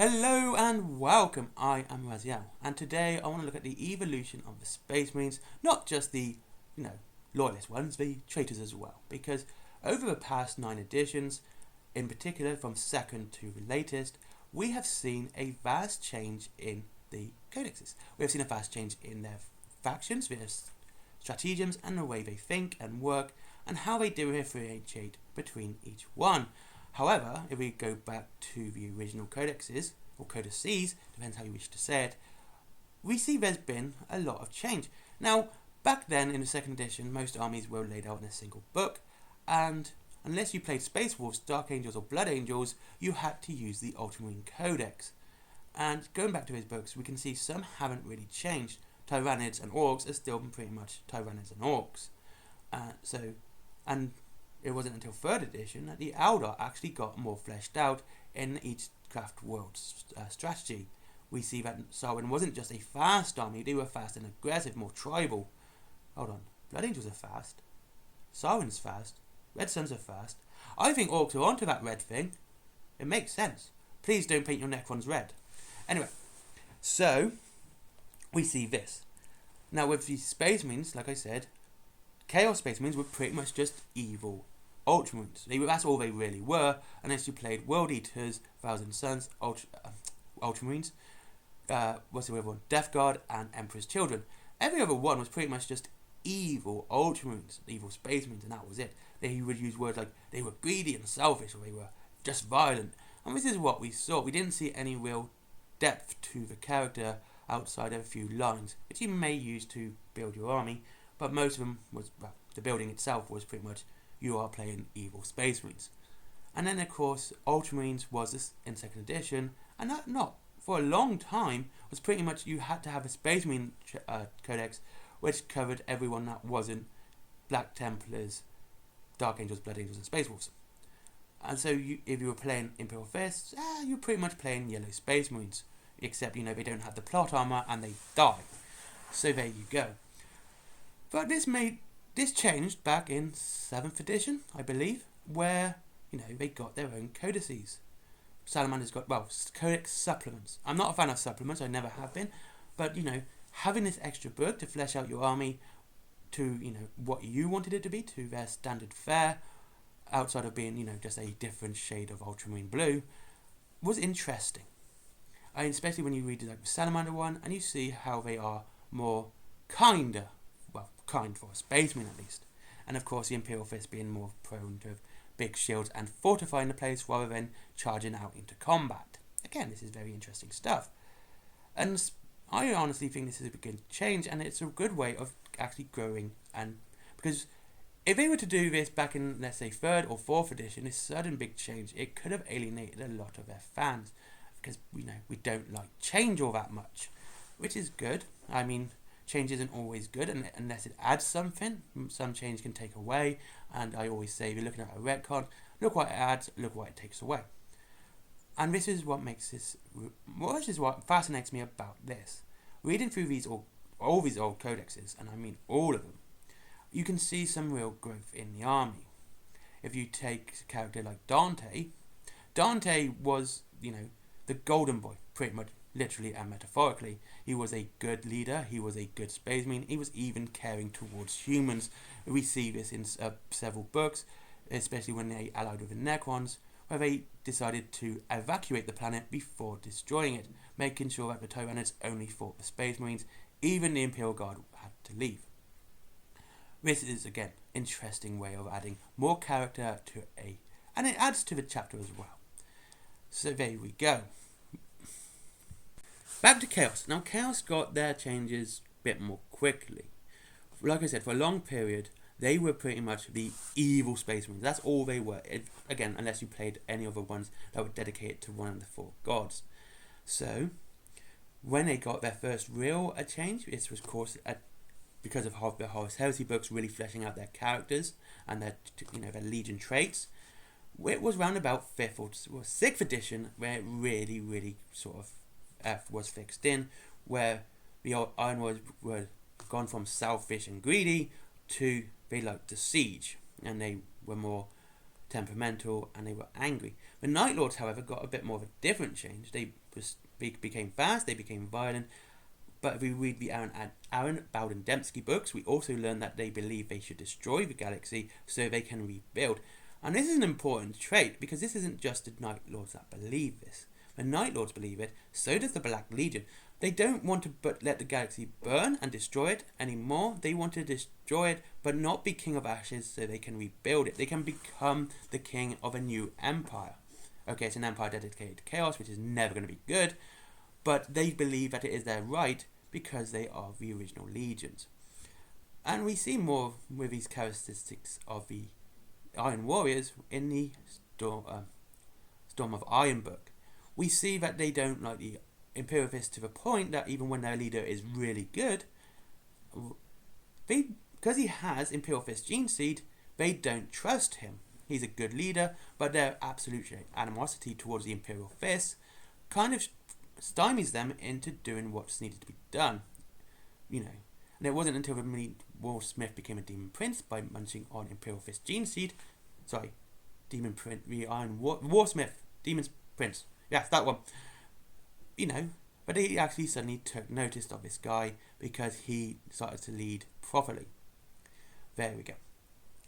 Hello and welcome, I am Raziel, and today I want to look at the evolution of the Space Marines, not just the, Loyalist ones, the traitors as well, because over the past 9 editions, in particular from second to the latest, we have seen a vast change in the codexes. We have seen a vast change in their factions, their stratagems, and the way they think and work, and how they differentiate between each one. However, if we go back to the original codexes, or codices, depends how you wish to say it, we see there's been a lot of change. Now, back then in the second edition, most armies were laid out in a single book, and unless you played Space Wolves, Dark Angels, or Blood Angels, you had to use the Ultramarine Codex. And going back to his books, we can see some haven't really changed. Tyrannids and Orcs are still pretty much Tyrannids and Orcs. And it wasn't until 3rd edition that the Eldar actually got more fleshed out in each craft world strategy. We see that Sarwin wasn't just a fast army, they were fast and aggressive, more tribal. Hold on, Blood Angels are fast, Sarwin's fast, Red Suns are fast. I think Orcs are onto that red thing. It makes sense. Please don't paint your Necrons red. Anyway, so we see this. Now with the Space Marines, like I said, Chaos Space Marines were pretty much just evil Ultramarines. That's all they really were, unless you played World Eaters, Thousand Suns, Ultramarines, what's the other one? Death Guard, and Emperor's Children. Every other one was pretty much just evil Ultramarines, evil Space Marines, and that was it. They would use words like they were greedy and selfish, or they were just violent. And this is what we saw. We didn't see any real depth to the character outside of a few lines, which you may use to build your army, but most of them was, the building itself was pretty much, you are playing evil Space Marines. And then of course Ultramarines was this in 2nd edition, and that not for a long time was pretty much you had to have a Space Marine codex which covered everyone that wasn't Black Templars, Dark Angels, Blood Angels, and Space Wolves. And so if you were playing Imperial Fists, you're pretty much playing Yellow Space Marines, except they don't have the plot armor and they die. So there you go. But this changed back in 7th edition, I believe, where, they got their own codices. Salamander's got, codex supplements. I'm not a fan of supplements, I never have been, but, having this extra book to flesh out your army to, what you wanted it to be, to their standard fare, outside of being, just a different shade of ultramarine blue, was interesting. Especially when you read the Salamander one, and you see how they are more kind for a Space Marine at least. And of course the Imperial Fist being more prone to big shields and fortifying the place rather than charging out into combat. Again, this is very interesting stuff. And I honestly think this is a good change, and it's a good way of actually growing. And because if they were to do this back in, let's say, 3rd or 4th edition, this sudden big change, it could have alienated a lot of their fans. Because, we don't like change all that much. Which is good. I mean, change isn't always good unless it adds something. Some change can take away, and I always say if you're looking at a retcon, look what it adds, look what it takes away. And this is what makes this, this is what fascinates me about this. Reading through all these old codexes, and I mean all of them, you can see some real growth in the army. If you take a character like Dante was, the golden boy, pretty much, literally and metaphorically. He was a good leader, he was a good Space Marine, he was even caring towards humans. We see this in several books, especially when they allied with the Necrons, where they decided to evacuate the planet before destroying it, making sure that the Tyrannids only fought the Space Marines. Even the Imperial Guard had to leave. This is, again, interesting way of adding more character to and it adds to the chapter as well. So there we go. Back to Chaos. Now, Chaos got their changes a bit more quickly. Like I said, for a long period, they were pretty much the evil Space Marines. That's all they were. Again, unless you played any other ones that were dedicated to one of the 4 gods. So, when they got their first real change, it was, of course, because of the Horus Heresy books really fleshing out their characters and their Legion traits. It was around about 5th or 6th edition where it really, really sort of was fixed in, where the Iron Warriors were gone from selfish and greedy to they liked to siege, and they were more temperamental and they were angry. The Night Lords, however, got a bit more of a different change. They became fast, they became violent, but if we read the Aaron Bowden Dembski books, we also learn that they believe they should destroy the galaxy so they can rebuild. And this is an important trait, because this isn't just the Night Lords that believe this. The Night Lords believe it, so does the Black Legion. They don't want to let the galaxy burn and destroy it anymore. They want to destroy it, but not be King of Ashes so they can rebuild it. They can become the king of a new empire. Okay, it's an empire dedicated to chaos, which is never going to be good, but they believe that it is their right because they are the original legions. And we see more with these characteristics of the Iron Warriors in the Storm of Iron book. We see that they don't like the Imperial Fist to the point that even when their leader is really good, because he has Imperial Fist gene seed, they don't trust him. He's a good leader, but their absolute animosity towards the Imperial Fist kind of stymies them into doing what's needed to be done. And it wasn't until War Smith became a Demon Prince by munching on Imperial Fist gene seed. Demon Prince, the Iron War Smith, Demon Prince. Yes, that one. But he actually suddenly took notice of this guy because he started to lead properly. There we go.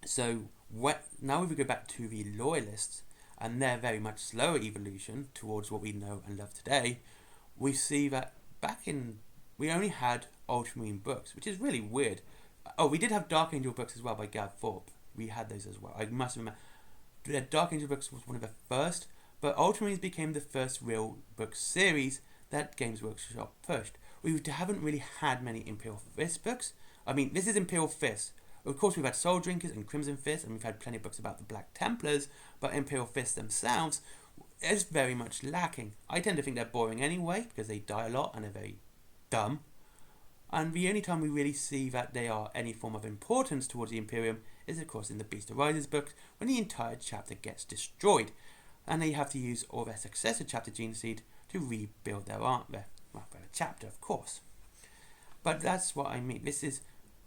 So now if we go back to the Loyalists and their very much slower evolution towards what we know and love today, we see that we only had Ultramarine books, which is really weird. Oh, we did have Dark Angel books as well by Gav Thorpe. We had those as well. I must remember. The Dark Angel books was one of the first, but Ultramarines became the first real book series that Games Workshop pushed. We haven't really had many Imperial Fist books. I mean, this is Imperial Fist. Of course, we've had Soul Drinkers and Crimson Fist, and we've had plenty of books about the Black Templars, but Imperial Fists themselves is very much lacking. I tend to think they're boring anyway, because they die a lot and they're very dumb. And the only time we really see that they are any form of importance towards the Imperium is, of course, in the Beast Arises book, when the entire chapter gets destroyed, and they have to use all their successor chapter gene seed to rebuild their chapter, of course. But that's what I mean. This is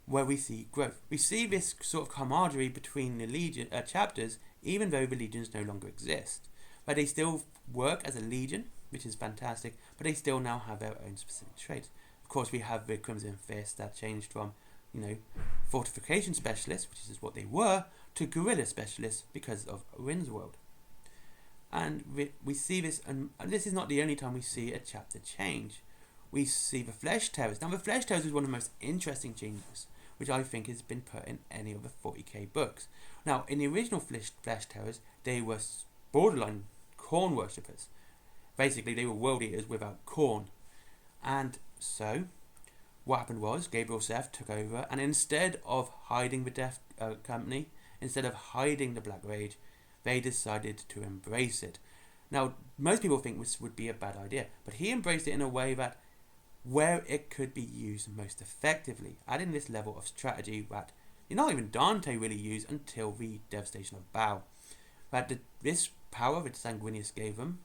where we see growth. We see this sort of camaraderie between the legion chapters, even though the legions no longer exist. But they still work as a legion, which is fantastic, but they still now have their own specific traits. Of course, we have the Crimson Fist that changed from, fortification specialists, which is what they were, to guerrilla specialists because of Rin's World. And we see this, and this is not the only time we see a chapter change. We see the Flesh Terrors. Now, the Flesh Terrors is one of the most interesting changes, which I think has been put in any of the 40k books. Now, in the original Flesh Terrors, they were borderline corn worshippers. Basically, they were world eaters without corn. And so, what happened was, Gabriel Seth took over, and instead of hiding the Death Company, instead of hiding the Black Rage, they decided to embrace it. Now, most people think this would be a bad idea, but he embraced it in a way that where it could be used most effectively, adding this level of strategy that not even Dante really used until the devastation of Bao. That this power that Sanguinius gave them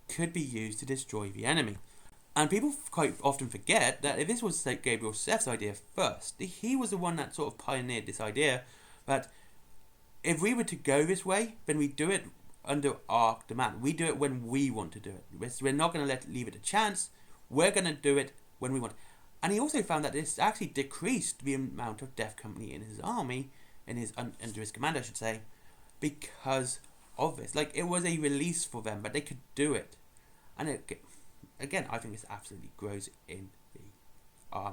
could be used to destroy the enemy. And people quite often forget that if this was Gabriel Seth's idea first, he was the one that sort of pioneered this idea that if we were to go this way, then we do it under our demand. We do it when we want to do it. We're not going to leave it a chance. We're going to do it when we want. And he also found that this actually decreased the amount of Death Company in his army, under his command, I should say, because of this. Like, it was a release for them, but they could do it. And again, I think this absolutely grows in the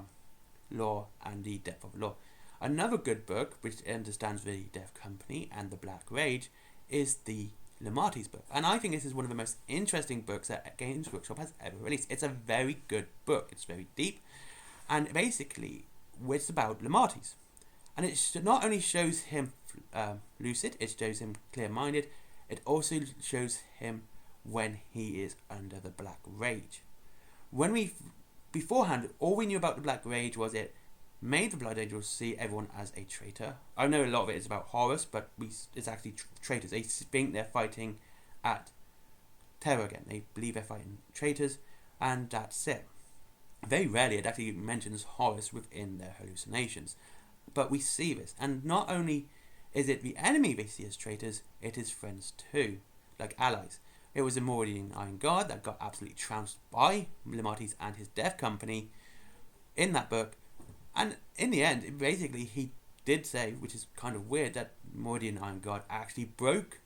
lore and the depth of the lore. Another good book, which understands the Death Company and the Black Rage, is the Lamartie's book. And I think this is one of the most interesting books that Games Workshop has ever released. It's a very good book. It's very deep. And basically, it's about Lamartie's. And it not only shows him lucid, it shows him clear-minded, it also shows him when he is under the Black Rage. Beforehand, all we knew about the Black Rage was it made the Blood Angels see everyone as a traitor. I know a lot of it is about Horus, but it's actually traitors. They think they're fighting at Terror again. They believe they're fighting traitors, and that's it. Very rarely it actually mentions Horus within their hallucinations. But we see this, and not only is it the enemy they see as traitors, it is friends too, like allies. It was a Meridian Iron Guard that got absolutely trounced by Limates and his Death Company in that book. And in the end, basically, he did say, which is kind of weird, that Meridian Iron Guard actually broke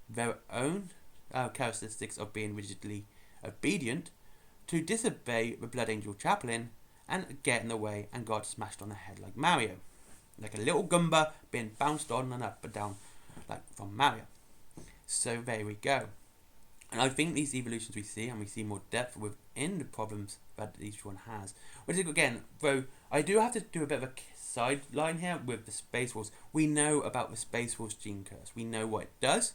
their own characteristics of being rigidly obedient to disobey the Blood Angel Chaplain and get in the way and got smashed on the head like Mario. Like a little Goomba being bounced on and up and down like from Mario. So there we go. And I think these evolutions we see, and we see more depth within the problems that each one has. Which is, again, though, I do have to do a bit of a sideline here with the Space Wolves. We know about the Space Wolves gene curse. We know what it does,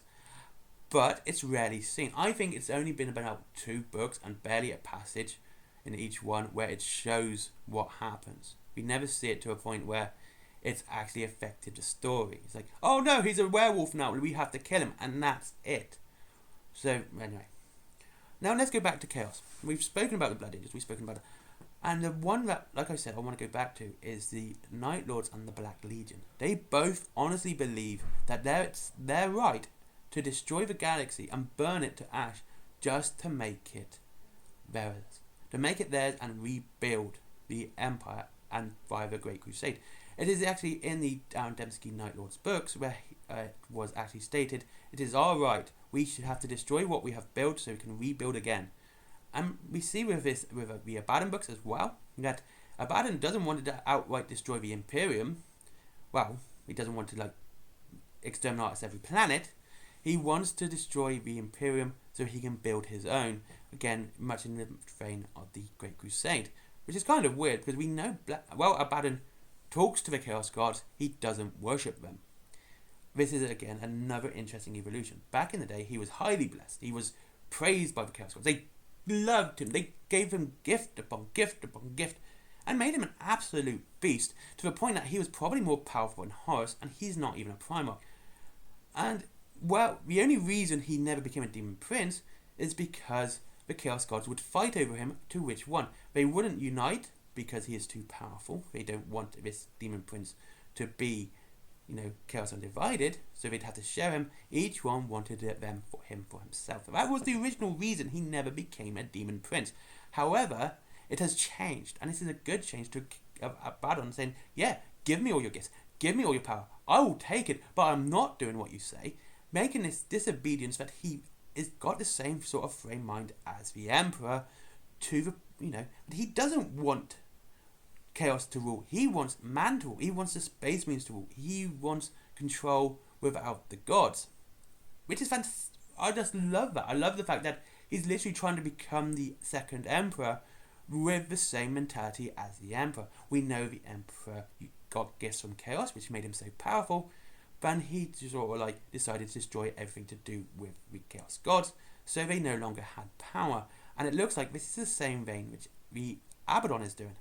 but it's rarely seen. I think it's only been about 2 books and barely a passage in each one where it shows what happens. We never see it to a point where it's actually affected the story. It's like, oh no, he's a werewolf now, we have to kill him, and that's it. So, anyway. Now let's go back to Chaos. We've spoken about the Blood Angels, we've spoken about it. And the one that, like I said, I want to go back to is the Night Lords and the Black Legion. They both honestly believe that it's their right to destroy the galaxy and burn it to ash just to make it theirs. To make it theirs and rebuild the Empire and via the Great Crusade. It is actually in the Dembski Night Lords books where it was actually stated, it is our right, we should have to destroy what we have built so we can rebuild again. And we see with this, with the Abaddon books as well, that Abaddon doesn't want to outright destroy the Imperium. Well, he doesn't want to like exterminate every planet. He wants to destroy the Imperium so he can build his own. Again, much in the vein of the Great Crusade, which is kind of weird because we know Abaddon talks to the Chaos Gods, he doesn't worship them. This is again another interesting evolution. Back in the day, he was highly blessed. He was praised by the Chaos Gods. They loved him. They gave him gift upon gift upon gift and made him an absolute beast to the point that he was probably more powerful than Horus, and he's not even a Primarch. And, well, the only reason he never became a Demon Prince is because the Chaos Gods would fight over him to which one. They wouldn't unite because he is too powerful. They don't want this Demon Prince to be, Chaos Undivided, so they'd have to share him. Each one wanted them for himself. That was the original reason he never became a Demon Prince. However, it has changed, and this is a good change to Abaddon saying, yeah, give me all your gifts, give me all your power, I will take it, but I'm not doing what you say, making this disobedience that he is got the same sort of frame mind as the Emperor to the, he doesn't want Chaos to rule. He wants man to rule. He wants the Space Marines to rule. He wants control without the gods. Which is fantastic. I just love that. I love the fact that he's literally trying to become the second Emperor with the same mentality as the Emperor. We know the Emperor got gifts from Chaos, which made him so powerful, but he just sort of decided to destroy everything to do with the Chaos Gods, so they no longer had power. And it looks like this is the same vein which the Abaddon is doing.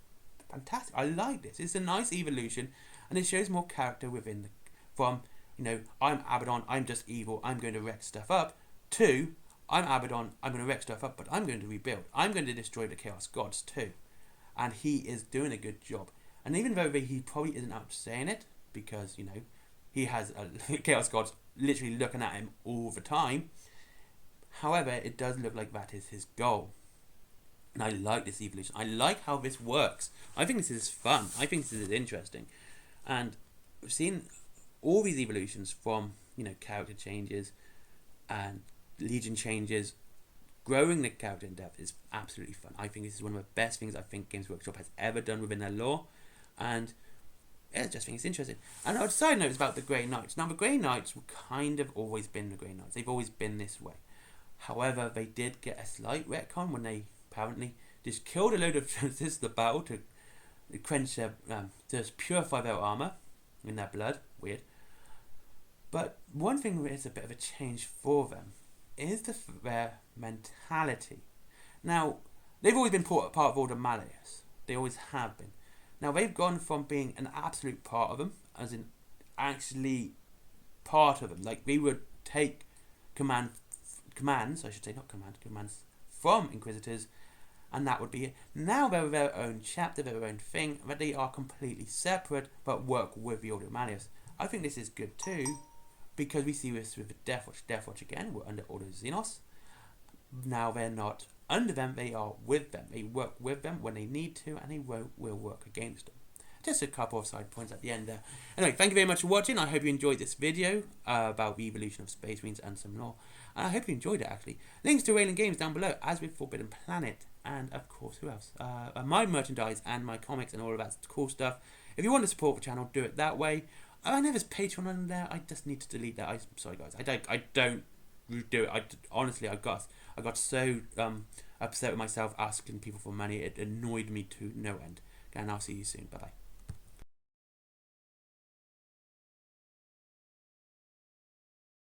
Fantastic. I like this. It's a nice evolution, and it shows more character within I'm Abaddon, I'm just evil, I'm going to wreck stuff up, to I'm Abaddon, I'm going to wreck stuff up, but I'm going to rebuild. I'm going to destroy the Chaos Gods too. And he is doing a good job. And even though he probably isn't out saying it, because, he has Chaos Gods literally looking at him all the time, however, it does look like that is his goal. And I like this evolution. I like how this works. I think this is fun. I think this is interesting. And we've seen all these evolutions from, character changes and Legion changes. Growing the character in depth is absolutely fun. I think this is one of the best things I think Games Workshop has ever done within their lore. And I just think it's interesting. And a side note is about the Grey Knights. Now, the Grey Knights were kind of always been the Grey Knights. They've always been this way. However, they did get a slight retcon when they apparently just killed a load of the battle to quench their, to purify their armor in their blood. Weird. But one thing that is a bit of a change for them is their mentality. Now, they've always been part of Order Malleus. They always have been. Now, they've gone from being an absolute part of them, as in actually part of them. Like, they would take commands from Inquisitors, and that would be it. Now they're their own chapter, their own thing, but they are completely separate, but work with the Order of Malleus. I think this is good too, because we see this with the Death Watch. Death Watch again, we're under Order of Xenos, now they're not under them, they are with them. They work with them when they need to, and they will work against them. Just a couple of side points at the end there. Anyway, thank you very much for watching. I hope you enjoyed this video about the evolution of Space Marines and some lore. And I hope you enjoyed it, actually. Links to Wayland Games down below, as with Forbidden Planet. And, of course, who else? My merchandise and my comics and all of that cool stuff. If you want to support the channel, do it that way. I know there's Patreon on there. I just need to delete that. I'm sorry, guys. I don't do it. Honestly, I got so upset with myself asking people for money. It annoyed me to no end. And I'll see you soon. Bye-bye.